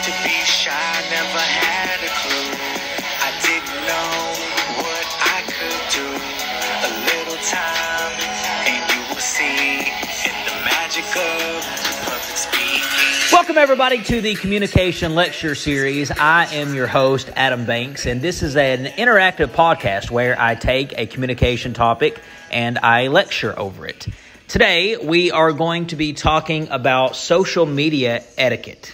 to be shy, never had a clue. I didn't know what I could do. A little time, and you will see in the magic of public speaking. Welcome, everybody, to the Communication Lecture Series. I am your host, Adam Banks, and this is an interactive podcast where I take a communication topic and I lecture over it. Today, we are going to be talking about social media etiquette.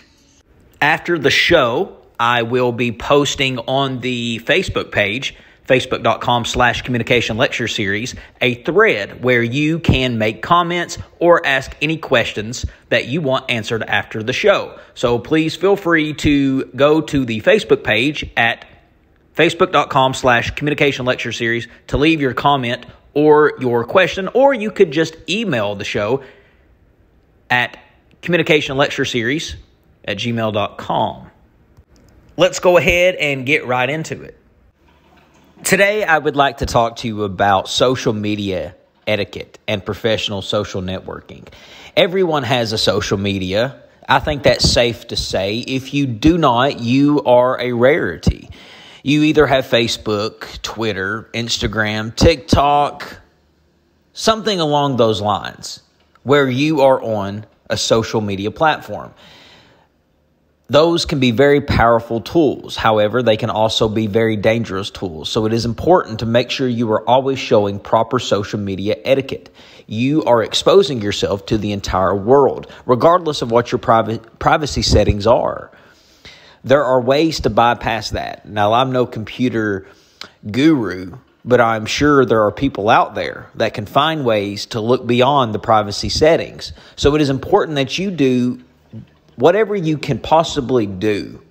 After the show, I will be posting on the Facebook page, facebook.com/communication lecture series, a thread where you can make comments or ask any questions that you want answered after the show. So please feel free to go to the Facebook page at facebook.com/communication lecture series to leave your comment or your question, or you could just email the show at communicationlectureseries@gmail.com. Let's go ahead and get right into it. Today, I would like to talk to you about social media etiquette and professional social networking. Everyone has a social media. I think that's safe to say. If you do not, you are a rarity. You either have Facebook, Twitter, Instagram, TikTok, something along those lines where you are on a social media platform. Those can be very powerful tools. However, they can also be very dangerous tools. So it is important to make sure you are always showing proper social media etiquette. You are exposing yourself to the entire world, regardless of what your privacy settings are. There are ways to bypass that. Now, I'm no computer guru, but I'm sure there are people out there that can find ways to look beyond the privacy settings. So it is important that you do whatever you can possibly do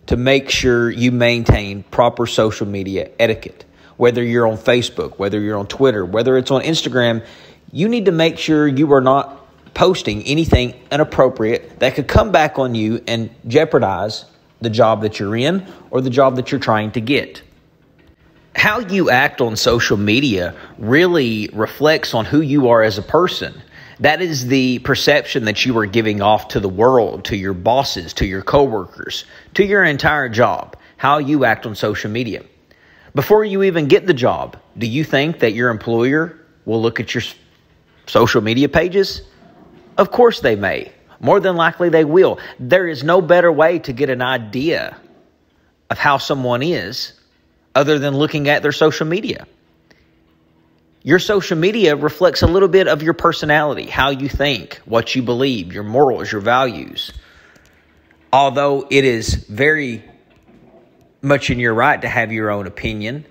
to make sure you maintain proper social media etiquette. Whether you're on Facebook, whether you're on Twitter, whether it's on Instagram, you need to make sure you are not posting anything inappropriate that could come back on you and jeopardize the job that you're in or the job that you're trying to get. How you act on social media really reflects on who you are as a person. That is the perception that you are giving off to the world, to your bosses, to your coworkers, to your entire job, how you act on social media. Before you even get the job, do you think that your employer will look at your social media pages? Of course they may. More than likely they will. There is no better way to get an idea of how someone is other than looking at their social media. Your social media reflects a little bit of your personality, how you think, what you believe, your morals, your values. Although it is very much in your right to have your own opinion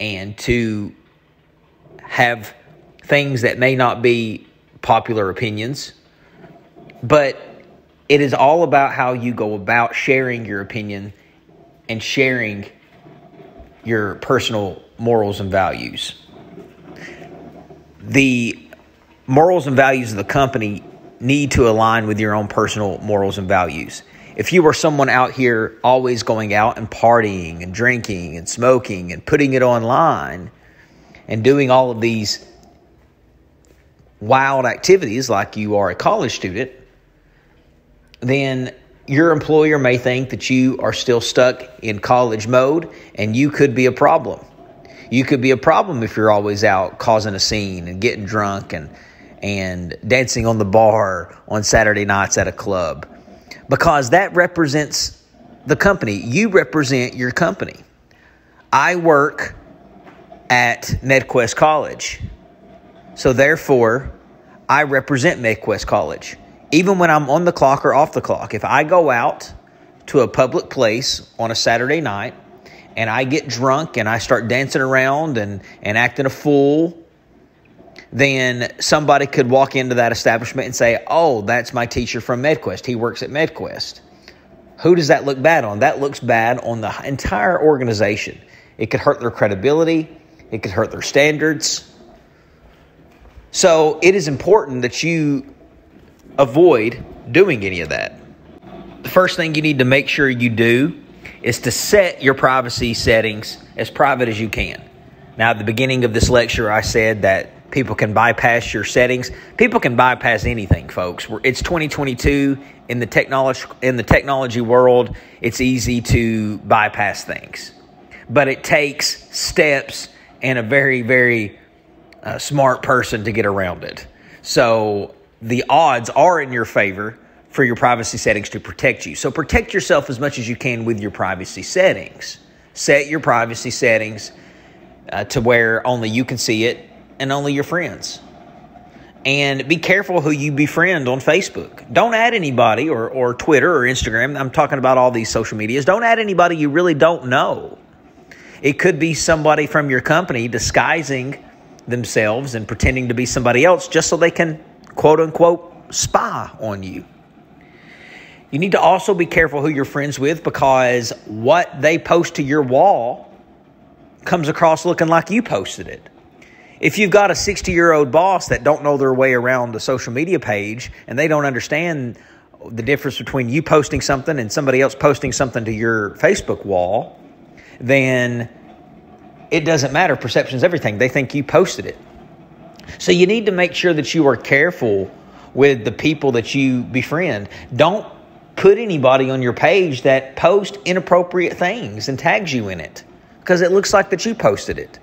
and to have things that may not be popular opinions, but it is all about how you go about sharing your opinion and sharing your personal morals and values. The morals and values of the company need to align with your own personal morals and values. If you are someone out here always going out and partying and drinking and smoking and putting it online and doing all of these wild activities like you are a college student, then your employer may think that you are still stuck in college mode and you could be a problem. You could be a problem if you're always out causing a scene and getting drunk and dancing on the bar on Saturday nights at a club, because that represents the company. You represent your company. I work at MedQuest College, so therefore I represent MedQuest College. Even when I'm on the clock or off the clock, if I go out to a public place on a Saturday night and I get drunk and I start dancing around and acting a fool, then somebody could walk into that establishment and say, oh, that's my teacher from MedQuest. He works at MedQuest. Who does that look bad on? That looks bad on the entire organization. It could hurt their credibility. It could hurt their standards. So it is important that you avoid doing any of that. The first thing you need to make sure you do is to set your privacy settings as private as you can. Now, at the beginning of this lecture, I said that People can bypass your settings. People can bypass anything, folks. It's 2022 in the technology world. It's easy to bypass things, but it takes steps and a very, very smart person to get around it. So the odds are in your favor for your privacy settings to protect you. So protect yourself as much as you can with your privacy settings. Set your privacy settings to where only you can see it and only your friends. And be careful who you befriend on Facebook. Don't add anybody or Twitter or Instagram. I'm talking about all these social medias. Don't add anybody you really don't know. It could be somebody from your company disguising themselves and pretending to be somebody else just so they can, quote unquote, spy on you. You need to also be careful who you're friends with, because what they post to your wall comes across looking like you posted it. If you've got a 60-year-old boss that don't know their way around the social media page and they don't understand the difference between you posting something and somebody else posting something to your Facebook wall, then it doesn't matter. Perception's everything. They think you posted it. So you need to make sure that you are careful with the people that you befriend. Don't put anybody on your page that posts inappropriate things and tags you in it, because it looks like that you posted it.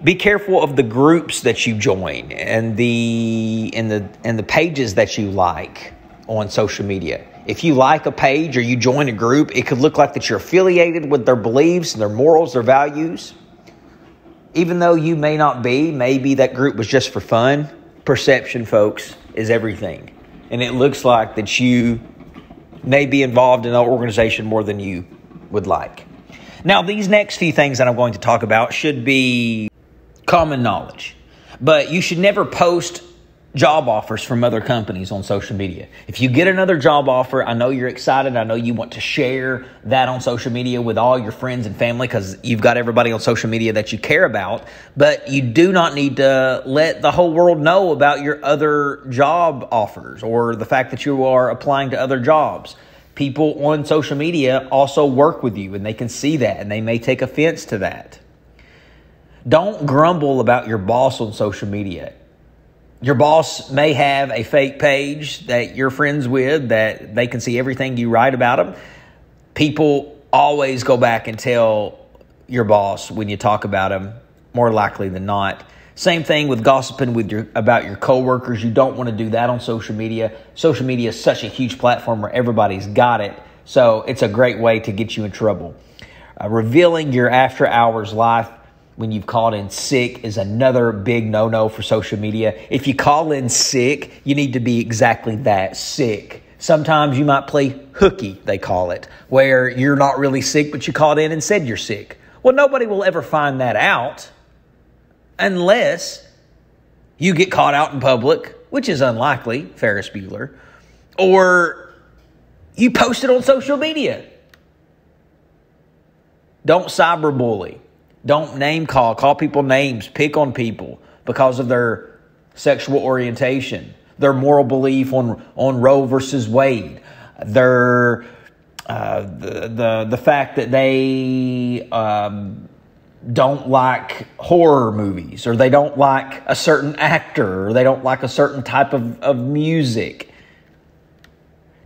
Be careful of the groups that you join and the pages that you like on social media. If you like a page or you join a group, it could look like that you're affiliated with their beliefs, their morals, their values. Even though you may not be, maybe that group was just for fun. Perception, folks, is everything. And it looks like that you may be involved in an organization more than you would like. Now, these next few things that I'm going to talk about should be common knowledge, but you should never post job offers from other companies on social media. If you get another job offer, I know you're excited. I know you want to share that on social media with all your friends and family because you've got everybody on social media that you care about, but you do not need to let the whole world know about your other job offers or the fact that you are applying to other jobs. People on social media also work with you and they can see that and they may take offense to that. Don't grumble about your boss on social media. Your boss may have a fake page that you're friends with that they can see everything you write about them. People always go back and tell your boss when you talk about them, more likely than not. Same thing with gossiping about your coworkers. You don't want to do that on social media. Social media is such a huge platform where everybody's got it. So it's a great way to get you in trouble. Revealing your after hours life when you've called in sick is another big no-no for social media. If you call in sick, you need to be exactly that, sick. Sometimes you might play hooky, they call it, where you're not really sick, but you called in and said you're sick. Well, nobody will ever find that out unless you get caught out in public, which is unlikely, Ferris Bueller, or you post it on social media. Don't cyberbully. Don't name call people names, pick on people because of their sexual orientation, their moral belief on Roe versus Wade, their the fact that they don't like horror movies, or they don't like a certain actor, or they don't like a certain type of music.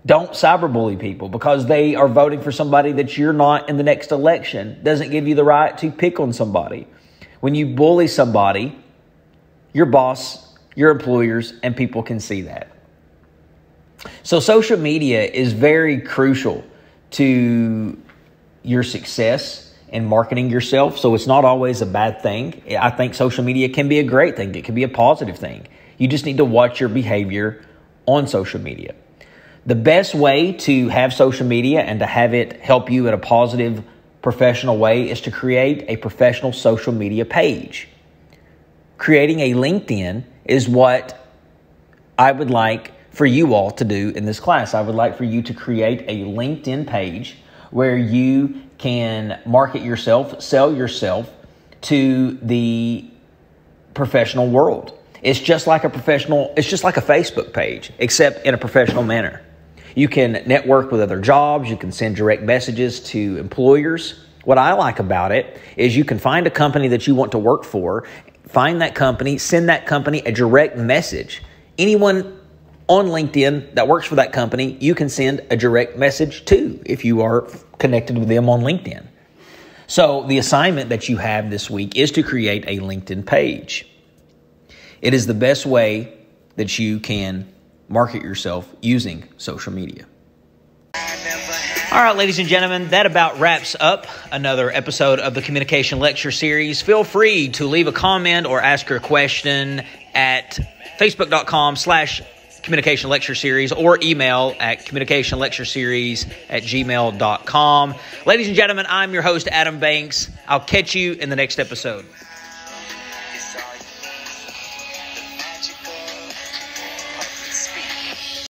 Don't cyberbully people because they are voting for somebody that you're not in the next election. Doesn't give you the right to pick on somebody. When you bully somebody, your boss, your employers, and people can see that. So social media is very crucial to your success in marketing yourself. So it's not always a bad thing. I think social media can be a great thing. It can be a positive thing. You just need to watch your behavior on social media. The best way to have social media and to have it help you in a positive, professional way is to create a professional social media page. Creating a LinkedIn is what I would like for you all to do in this class. I would like for you to create a LinkedIn page where you can market yourself, sell yourself to the professional world. It's just like a Facebook page, except in a professional manner. You can network with other jobs. You can send direct messages to employers What I like about it is you can find a company that you want to work for, find that company, send that company a direct message. Anyone on LinkedIn that works for that company, you can send a direct message to if you are connected with them on LinkedIn. So the assignment that you have this week is to create a LinkedIn page. It is the best way that you can market yourself using social media. All right, ladies and gentlemen, that about wraps up another episode of the Communication Lecture Series. Feel free to leave a comment or ask your question at facebook.com/Communication Lecture Series or email at communicationlectureseries@gmail.com. Ladies and gentlemen, I'm your host, Adam Banks. I'll catch you in the next episode.